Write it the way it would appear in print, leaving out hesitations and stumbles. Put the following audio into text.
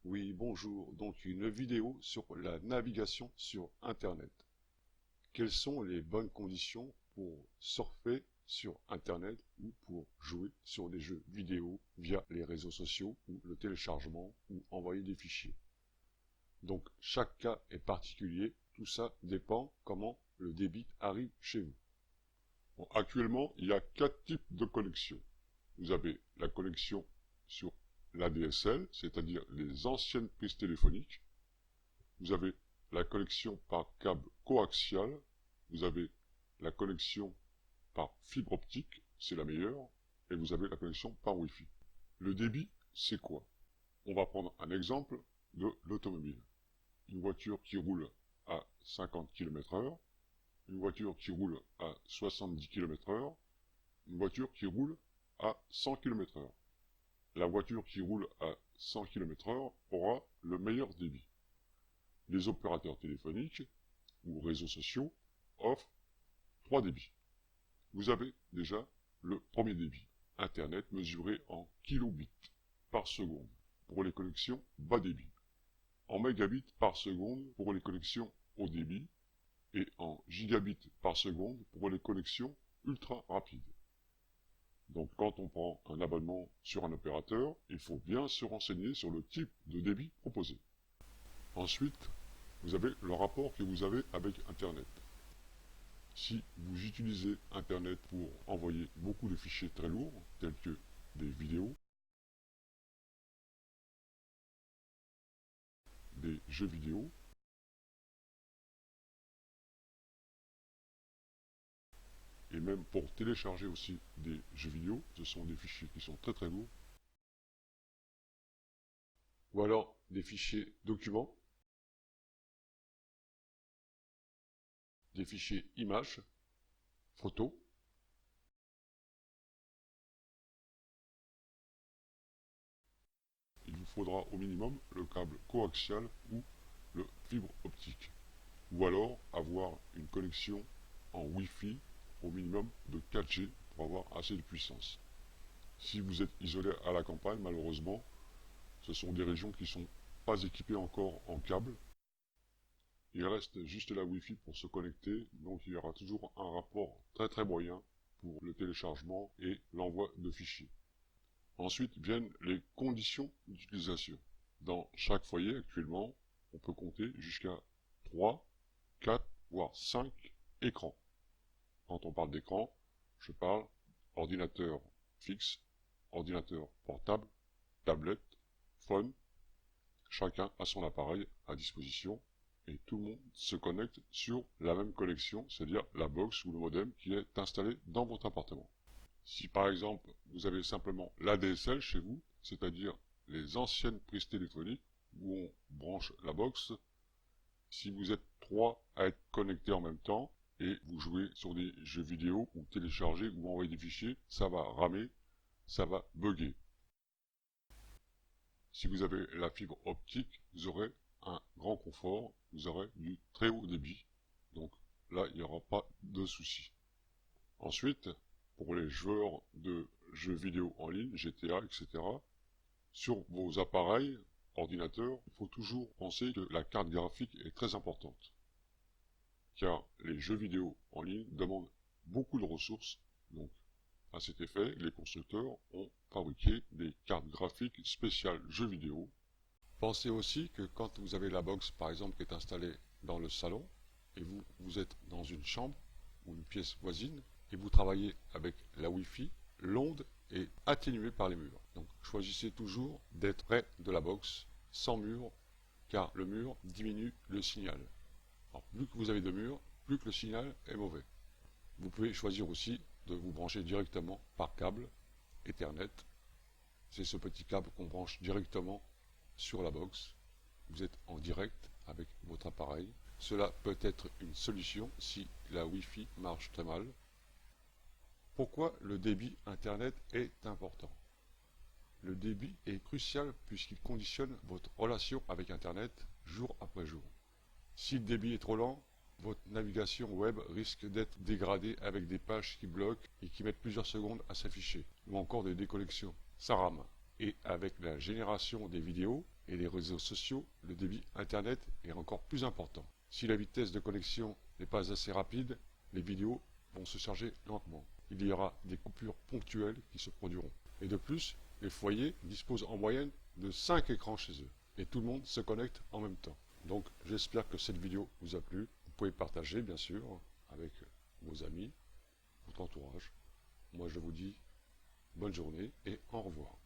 Oui, bonjour. Donc une vidéo sur la navigation sur Internet. Quelles sont les bonnes conditions pour surfer sur Internet ou pour jouer sur des jeux vidéo via les réseaux sociaux ou le téléchargement ou envoyer des fichiers. Donc chaque cas est particulier, tout ça dépend comment le débit arrive chez vous. Bon, actuellement, il y a 4 types de connexions. Vous avez la connexion sur l'ADSL, c'est-à-dire les anciennes prises téléphoniques. Vous avez la connexion par câble coaxial. Vous avez la connexion par fibre optique, c'est la meilleure. Et vous avez la connexion par Wi-Fi. Le débit, c'est quoi? On va prendre un exemple de l'automobile. Une voiture qui roule à 50 km/h, une voiture qui roule à 70 km/h, une voiture qui roule à 100 km/h. La voiture qui roule à 100 km/h aura le meilleur débit. Les opérateurs téléphoniques ou réseaux sociaux offrent 3 débits. Vous avez déjà le premier débit, Internet mesuré en kilobits par seconde pour les connexions bas débit, en mégabits par seconde pour les connexions haut débit et en gigabits par seconde pour les connexions ultra rapides. Donc quand on prend un abonnement sur un opérateur, il faut bien se renseigner sur le type de débit proposé. Ensuite, vous avez le rapport que vous avez avec Internet. Si vous utilisez Internet pour envoyer beaucoup de fichiers très lourds, tels que des vidéos, des jeux vidéo, et même pour télécharger aussi des jeux vidéo, ce sont des fichiers qui sont très lourds. Ou alors des fichiers documents, des fichiers images, photos. Il vous faudra au minimum le câble coaxial ou le fibre optique. Ou alors avoir une connexion en Wi-Fi au minimum de 4G pour avoir assez de puissance. Si vous êtes isolé à la campagne, malheureusement, ce sont des régions qui ne sont pas équipées encore en câble. Il reste juste la Wi-Fi pour se connecter, donc il y aura toujours un rapport très moyen pour le téléchargement et l'envoi de fichiers. Ensuite viennent les conditions d'utilisation. Dans chaque foyer actuellement, on peut compter jusqu'à 3, 4, voire 5 écrans. Quand on parle d'écran, je parle ordinateur fixe, ordinateur portable, tablette, phone. Chacun a son appareil à disposition et tout le monde se connecte sur la même connexion, c'est-à-dire la box ou le modem qui est installé dans votre appartement. Si par exemple vous avez simplement l'ADSL chez vous, c'est-à-dire les anciennes prises téléphoniques où on branche la box, si vous êtes 3 à être connectés en même temps et vous jouez sur des jeux vidéo ou télécharger ou envoyer des fichiers, ça va ramer, ça va bugger. Si vous avez la fibre optique, vous aurez un grand confort, vous aurez du très haut débit, donc là il n'y aura pas de souci. Ensuite, pour les joueurs de jeux vidéo en ligne, GTA, etc., sur vos appareils, ordinateurs, il faut toujours penser que la carte graphique est très importante. Car les jeux vidéo en ligne demandent beaucoup de ressources, donc à cet effet, les constructeurs ont fabriqué des cartes graphiques spéciales jeux vidéo. Pensez aussi que quand vous avez la box par exemple qui est installée dans le salon et vous êtes dans une chambre ou une pièce voisine et vous travaillez avec la Wi-Fi, l'onde est atténuée par les murs. Donc choisissez toujours d'être près de la box, sans mur, car le mur diminue le signal. Alors, plus que vous avez de murs, plus que le signal est mauvais. Vous pouvez choisir aussi de vous brancher directement par câble Ethernet. C'est ce petit câble qu'on branche directement sur la box. Vous êtes en direct avec votre appareil. Cela peut être une solution si la Wi-Fi marche très mal. Pourquoi le débit Internet est important? Le débit est crucial puisqu'il conditionne votre relation avec Internet jour après jour. Si le débit est trop lent, votre navigation web risque d'être dégradée avec des pages qui bloquent et qui mettent plusieurs secondes à s'afficher, ou encore des déconnexions. Ça rame. Et avec la génération des vidéos, et les réseaux sociaux, le débit Internet est encore plus important. Si la vitesse de connexion n'est pas assez rapide, les vidéos vont se charger lentement. Il y aura des coupures ponctuelles qui se produiront. Et de plus, les foyers disposent en moyenne de 5 écrans chez eux. Et tout le monde se connecte en même temps. Donc j'espère que cette vidéo vous a plu. Vous pouvez partager bien sûr avec vos amis, votre entourage. Moi je vous dis bonne journée et au revoir.